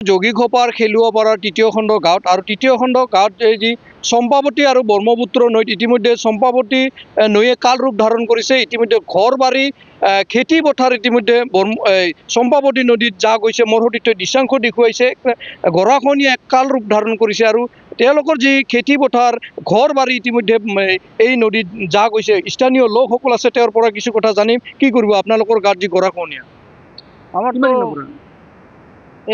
যোগীঘোপাৰ খেলুৱাপাৰাৰ তৃতীয় খণ্ড গাঁৱত আৰু তৃতীয় খণ্ড গাঁৱত এই যি চম্পাৱতী আৰু ব্ৰহ্মপুত্ৰ নৈত ইতিমধ্যে চম্পাৱতী নৈয়ে কাল ৰূপ ধাৰণ কৰিছে। ইতিমধ্যে ঘৰ বাৰী খেতি পথাৰ ইতিমধ্যে চম্পাৱতী নদীত যা গৈছে। মোৰ সতীৰ্থ দৃশ্যাংশ দেখুৱাইছে গৰাখহনীয়া এক কাল ৰূপ ধাৰণ কৰিছে আৰু তেওঁলোকৰ যি খেতি পথাৰ ঘৰ বাৰী ইতিমধ্যে এই নদীত যা গৈছে। স্থানীয় লোকসকল আছে, তেওঁৰ পৰা কিছু কথা জানিম। কি কৰিব আপোনালোকৰ গাঁৱত যি গৰাখহনীয়া?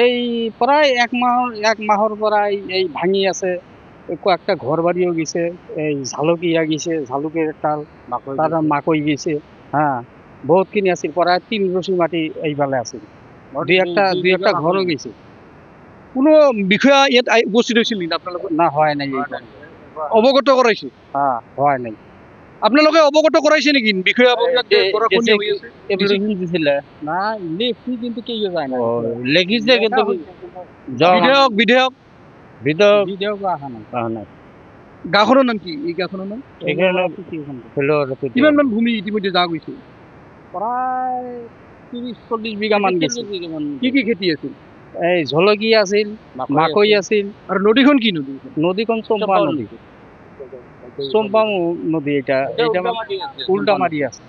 এই প্ৰায় এক মাহৰ পৰাই এই ভাঙি আছে। একটা ঘর বাড়িও গেছে, এই ঝালকিয়া গেছে, ঝালুকের তাল তার মাকৈ গেছে। হ্যাঁ, বহুতখিনি আছিল, প্রায় 3 রসি মাটি এইফালে আছিল। দুই একটা ঘরও গেছে। কোনো বিষয়া ইয়াত উপস্থিত হৈছিল নেকি আপোনালোকৰ? না, হয় নাই। অৱগত কৰাইছে? হ্যাঁ, হয় নাই। আপোনালোকে অৱগত কৰাইছে নেকি বিষয়া? না, লেখি কিন্তু কেউ যায় না, লেখিছে কিন্তু বিধেয়ক অহা নাই। গাঁওখনৰ নাম কি? এই গাঁওখনৰ নাম কিমান মান ভূমি ইতিমধ্যে যা গৈছে? প্ৰায় 30-40 বিঘা মান গেছে। কি কি খেতি আছিল? এই জলকীয়া আছিল, মাকৈ আছিল। আৰু নদীখন কি নদী? নদীখন চম্পা নদী। চম্পা নদী, এটা উল্টা মারি আছে।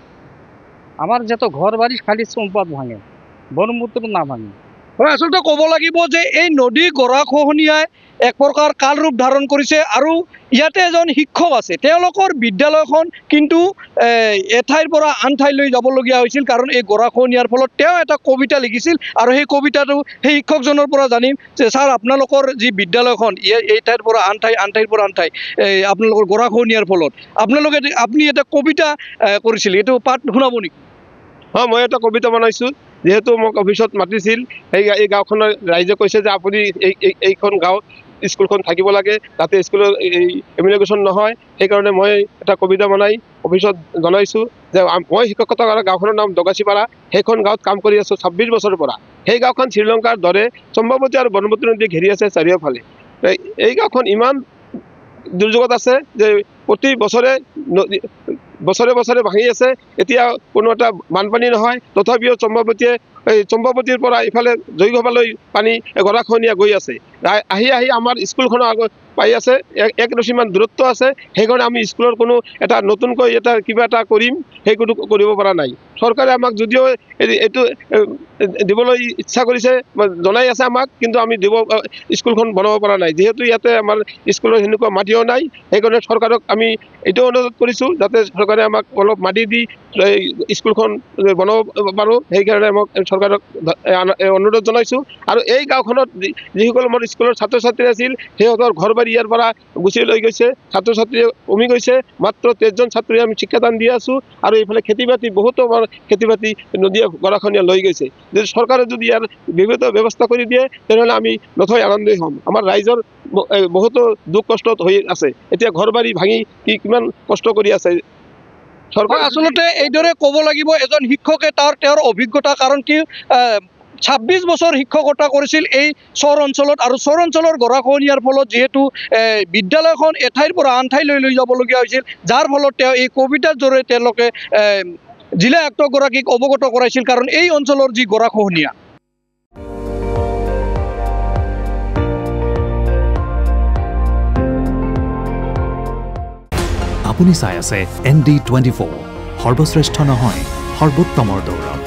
আমার যত ঘর বাড়ি খালি চম্পাত ভাঙে, ব্রহ্মপুত্র না ভাঙে। হয়, আচলতে ক'ব লাগিব যে এই নদী গৰাখহনীয়াই এক প্ৰকাৰ কাল ৰূপ ধাৰণ কৰিছে আৰু ইয়াতে এজন শিক্ষক আছে। তেওঁলোকৰ বিদ্যালয়খন কিন্তু এঠাইৰ পৰা আন ঠাইলৈ যাবলগীয়া হৈছিল, কাৰণ এই গৰাখহনীয়াৰ ফলত তেওঁ এটা কবিতা লিখিছিল আৰু সেই কবিতাটো সেই শিক্ষকজনৰ পৰা জানিম যে ছাৰ, আপোনালোকৰ যি বিদ্যালয়খন এই ঠাইৰ পৰা আন ঠাই, আন ঠাইৰ পৰা আন ঠাই, আপোনালোকৰ গৰাখহনীয়াৰ ফলত আপুনি এটা কবিতা কৰিছিল, এইটো পাঠ শুনাব নেকি? হয়, মই এটা কবিতা বনাইছোঁ। যেহেতু মোক অফিসত মাতিছিল, এই গাঁওখনৰ ৰাইজে কৈছে যে আপুনি এইখন গাঁৱত স্কুলখন থাকিব লাগে, তাতে স্কুলৰ ইমিগ্ৰেশ্যন নহয়। সেইকাৰণে মই এটা কবিতা বনাই অফিসত জনাইছোঁ যে মই শিক্ষকতা কৰা গাঁওখনৰ নাম দগাচিপাৰা। সেইখন গাঁৱত কাম কৰি আছোঁ 26 বছৰৰ পৰা। সেই গাঁওখন শ্ৰীলংকাৰ দৰে চম্পাৱতী আৰু ব্ৰহ্মপুত্ৰ নদী ঘেৰি আছে চাৰিওফালে। এই গাঁওখন ইমান দুৰ্যোগত আছে যে প্ৰতি বছৰে বছৰে ভাঙি আছে। এতিয়া কোনো এটা বানপানী নহয়, তথাপিও চম্পাৱতীৰ পৰা ইফালে জয়ীঘোপালৈ পানী গৰাখহনীয়া গৈ আছে। আহি আমাৰ স্কুলখনৰ আগত পাই আছে, 1 ৰছিমান দূৰত্ব আছে। সেইকাৰণে আমি স্কুলৰ কোনো এটা নতুনকৈ কিবা এটা কৰিম, সেইটো কৰিব পৰা নাই। চৰকাৰে আমাক যদিও এইটো দিবলৈ ইচ্ছা কৰিছে, জনাই আছে আমাক, কিন্তু আমি স্কুলখন বনাব পৰা নাই। যিহেতু ইয়াতে আমাৰ স্কুলৰ সেনেকুৱা মাটিও নাই, সেইকাৰণে চৰকাৰক আমি এইটো অনুৰোধ কৰিছোঁ যাতে চৰকাৰে আমাক অলপ মাটি দি স্কুলখন বনাব পাৰোঁ। সেইকাৰণে মোক চৰকাৰক অনুৰোধ জনাইছোঁ। আৰু এই গাঁওখনত যিসকল মোৰ স্কুলৰ ছাত্ৰ ছাত্ৰী আছিল, সিহঁতৰ ঘৰ বাৰী ইয়াৰ পৰা গুচি লৈ গৈছে, ছাত্ৰ ছাত্ৰী কমি গৈছে। মাত্ৰ 13 জন ছাত্ৰী আমি শিক্ষাদান দি আছোঁ। আৰু এইফালে খেতি বাতি, বহুতো আমাৰ খেতি বাতি নদীয়ে গৰাখহনীয়া লৈ গৈছে। যদি চৰকাৰে যদি ইয়াৰ ব্যৱস্থা কৰি দিয়ে, তেনেহ'লে আমি নথৈ আনন্দই হ'ম। আমাৰ ৰাইজৰ বহুতো দুখ কষ্টত হৈ আছে, এতিয়া ঘৰ বাৰী ভাঙি কিমান কষ্ট কৰি আছে। আচলতে এইদৰে ক'ব লাগিব এজন শিক্ষকে তেওঁৰ অভিজ্ঞতা, কাৰণ কি 26 বছৰ শিক্ষকতা কৰিছিল এই চৰ অঞ্চলত, আৰু চৰ অঞ্চলৰ গৰাখহনীয়াৰ ফলত যিহেতু বিদ্যালয়খন এঠাইৰ পৰা আন ঠাইলৈ লৈ যাবলগীয়া হৈছিল, যাৰ ফলত তেওঁ এই কবিতাৰ জৰিয়তে তেওঁলোকে জিলা আয়ুক্তগৰাকীক অৱগত কৰাইছিল, কাৰণ এই অঞ্চলৰ যি গৰাখহনীয়া। আপুনি চাই আছে ND24, সৰ্বশ্ৰেষ্ঠ নহয়, সৰ্বোত্তমৰ দৌৰ।